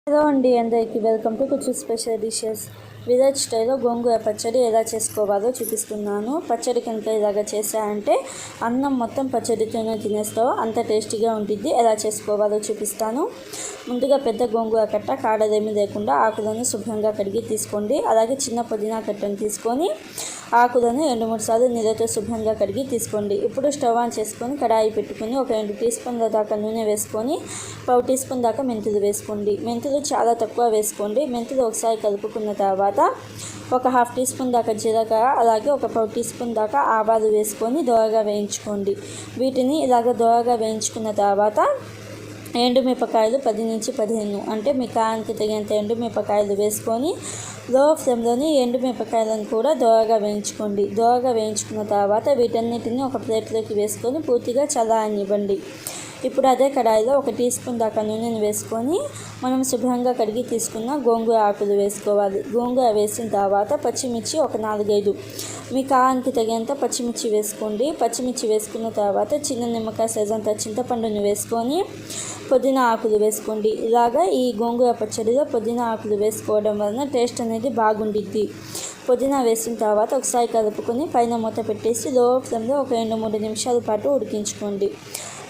Hello అండి, అందరికీ welcome to కుచ్చు స్పెషల్ డిషెస్. విలేజ్ స్టైల్లో గోంగూర పచ్చడి ఎలా చేసుకోవాలో చూపిస్తున్నాను. పచ్చడి కనుక ఇలాగ చేశారంటే అన్నం మొత్తం పచ్చడితోనే తినేస్తావు, అంత టేస్టీగా ఉంటుంది. ఎలా చేసుకోవాలో చూపిస్తాను. ముందుగా పెద్ద గోంగూర కట్ట కాడలేమీ లేకుండా ఆకులను శుభ్రంగా కడిగి తీసుకోండి. అలాగే చిన్న పుదీనా కట్టను తీసుకొని ఆకులను 2-3 సార్లు నీళ్ళతో శుభ్రంగా కడిగి తీసుకోండి. ఇప్పుడు స్టవ్ ఆన్ చేసుకొని కడాయి పెట్టుకొని ఒక 2 టీ స్పూన్ల దాకా నూనె వేసుకొని 1/2 టీ స్పూన్ దాకా మెంతులు వేసుకోండి. మెంతులు చాలా తక్కువ వేసుకోండి. మెంతులు ఒకసారి కలుపుకున్న తర్వాత ఒక 1/2 టీ స్పూన్ దాకా జీలకర్ర, అలాగే ఒక 1/4 టీ స్పూన్ దాకా ఆవాలు వేసుకొని దోరగా వేయించుకోండి. వీటిని ఇలాగ దోరగా వేయించుకున్న తర్వాత ఎండుమిరపకాయలు 10-15 అంటే మీ కారానికి తగినంత ఎండుమిరపకాయలు వేసుకొని లో ఫ్లేమ్లోని ఎండుమిరపకాయలను కూడా దోరగా వేయించుకోండి. దోరగా వేయించుకున్న తర్వాత వీటన్నిటిని ఒక ప్లేట్లోకి వేసుకొని పూర్తిగా చల్లారనివ్వండి. ఇప్పుడు అదే కడాయిలో 1 టీ స్పూన్ దాకా నూనెను వేసుకొని మనం శుభ్రంగా కడిగి తీసుకున్న గోంగూర ఆకులు వేసుకోవాలి. గోంగూర వేసిన తర్వాత పచ్చిమిర్చి ఒక 4-5 మీ కారానికి తగినంత పచ్చిమిర్చి వేసుకోండి. పచ్చిమిర్చి వేసుకున్న తర్వాత చిన్న నిమ్మకాయ సైజ్ అంత చింతపండును వేసుకొని పుదీనా ఆకులు వేసుకోండి. ఇలాగా ఈ గోంగూర పచ్చడిలో పుదీనా ఆకులు వేసుకోవడం వలన టేస్ట్ అనేది బాగుండిద్ది. పుదీనా వేసిన తర్వాత ఒకసారి కలుపుకొని పైన మూత పెట్టేసి లో ఫ్లేమ్లో ఒక 2-3 నిమిషాల పాటు ఉడికించుకోండి.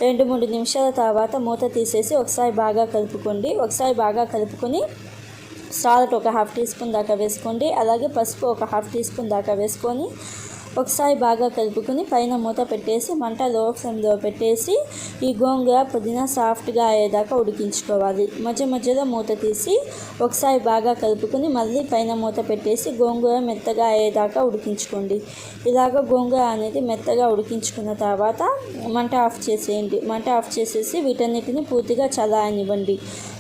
2-3 నిమిషాల తర్వాత మూత తీసేసి ఒకసారి బాగా కలుపుకోండి. ఒకసారి బాగా కలుపుకొని సాల్ట్ ఒక 1/2 టీ స్పూన్ దాకా వేసుకోండి. అలాగే పసుపు ఒక 1/2 టీ స్పూన్ దాకా వేసుకొని ఒకసారి బాగా కలుపుకొని పైన మూత పెట్టేసి మంట లో ఫ్లేమ్లో పెట్టేసి ఈ గోంగూర పుదీనా సాఫ్ట్గా అయ్యేదాకా ఉడికించుకోవాలి. మధ్య మధ్యలో మూత తీసి ఒకసారి బాగా కలుపుకొని మళ్ళీ పైన మూత పెట్టేసి గోంగూర మెత్తగా అయ్యేదాకా ఉడికించుకోండి. ఇలాగ గోంగూర అనేది మెత్తగా ఉడికించుకున్న తర్వాత మంట ఆఫ్ చేసేయండి. మంట ఆఫ్ చేసేసి వీటన్నిటిని పూర్తిగా చల్లారనివ్వండి.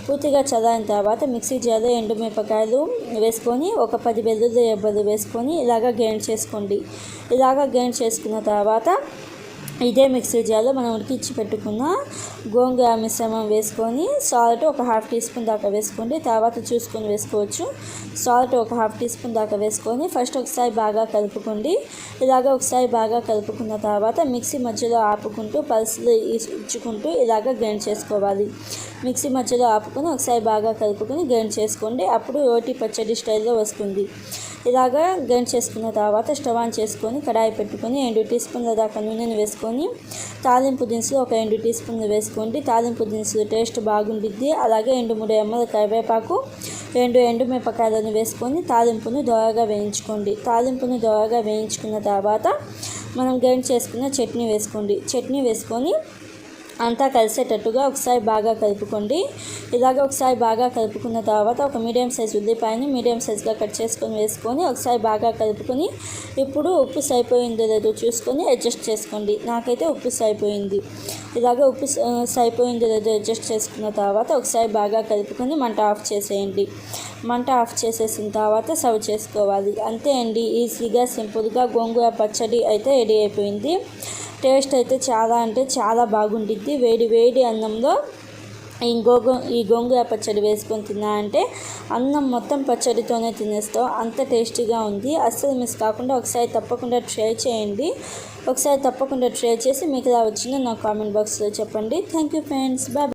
పూర్తిగా చల్లారిన తర్వాత మిక్సీ జార్లో ఎండుమిరపకాయలు వేసుకొని ఒక 10 వెల్లుల్లి రెబ్బలు వేసుకొని ఇలాగ గ్రైండ్ చేసుకోండి. ఇలాగ గ్రైండ్ చేసుకున్న తర్వాత ఇదే మిక్సీ జార్లో మనం ఉడికించి పెట్టుకున్న గోంగూర మిశ్రమం వేసుకొని సాల్ట్ ఒక 1/2 టీ స్పూన్ దాకా వేసుకోండి. తర్వాత చూసుకొని వేసుకోవచ్చు. సాల్ట్ ఒక 1/2 టీ స్పూన్ దాకా వేసుకొని ఫస్ట్ ఒకసారి బాగా కలుపుకోండి. ఇలాగ ఒకసారి బాగా కలుపుకున్న తర్వాత మిక్సీ మధ్యలో ఆపుకుంటూ పల్సులు ఇచ్చుకుంటూ ఇలాగ గ్రైండ్ చేసుకోవాలి. మిక్సీ మధ్యలో ఆపుకొని ఒకసారి బాగా కలుపుకొని గ్రైండ్ చేసుకోండి. అప్పుడు రోటి పచ్చడి స్టైల్లో వస్తుంది. ఇలాగా గ్రైండ్ చేసుకున్న తర్వాత స్టవ్ ఆన్ చేసుకొని కడాయి పెట్టుకొని 2 టీ స్పూన్ల దాకా నూనెను వేసుకొని తాలింపు దినుసులు ఒక 2 టీ స్పూన్లు వేసుకోండి. తాలింపు దినుసులు టేస్ట్ బాగుండిద్ది. అలాగే 2-3 రెమ్మల కరివేపాకు, 2 ఎండుమిరపకాయలను వేసుకొని తాలింపును దోరగా వేయించుకోండి. తాలింపును దోరగా వేయించుకున్న తర్వాత మనం గ్రైండ్ చేసుకున్న చట్నీ వేసుకోండి. చట్నీ వేసుకొని అంతా కలిసేటట్టుగా ఒకసారి బాగా కలుపుకోండి. ఇలాగ ఒకసారి బాగా కలుపుకున్న తర్వాత ఒక మీడియం సైజ్ ఉల్లిపాయని మీడియం సైజ్గా కట్ చేసుకొని వేసుకొని ఒకసారి బాగా కలుపుకొని ఇప్పుడు ఉప్పు సరిపోయిందో లేదో చూసుకొని అడ్జస్ట్ చేసుకోండి. నాకైతే ఉప్పు సరిపోయింది. ఇలాగ ఉప్పు సరిపోయిందో లేదో అడ్జస్ట్ చేసుకున్న తర్వాత ఒకసారి బాగా కలుపుకొని మంట ఆఫ్ చేసేయండి. మంట ఆఫ్ చేసేసిన తర్వాత సర్వ్ చేసుకోవాలి. అంతే అండి, ఈజీగా సింపుల్గా గోంగూర పచ్చడి అయితే రెడీ అయిపోయింది. టేస్ట్ అయితే చాలా అంటే చాలా బాగుండిద్ది. వేడి వేడి అన్నంలో ఈ గోంగూర పచ్చడి వేసుకొని తిన్నారంటే అన్నం మొత్తం పచ్చడితోనే తినేస్తాం, అంత టేస్టీగా ఉంది. అస్సలు మిస్ కాకుండా ఒకసారి తప్పకుండా ట్రై చేయండి. ఒకసారి తప్పకుండా ట్రై చేసి మీకు ఎలా వచ్చిందో నాకు కామెంట్ బాక్స్లో చెప్పండి. Thank you friends, bye.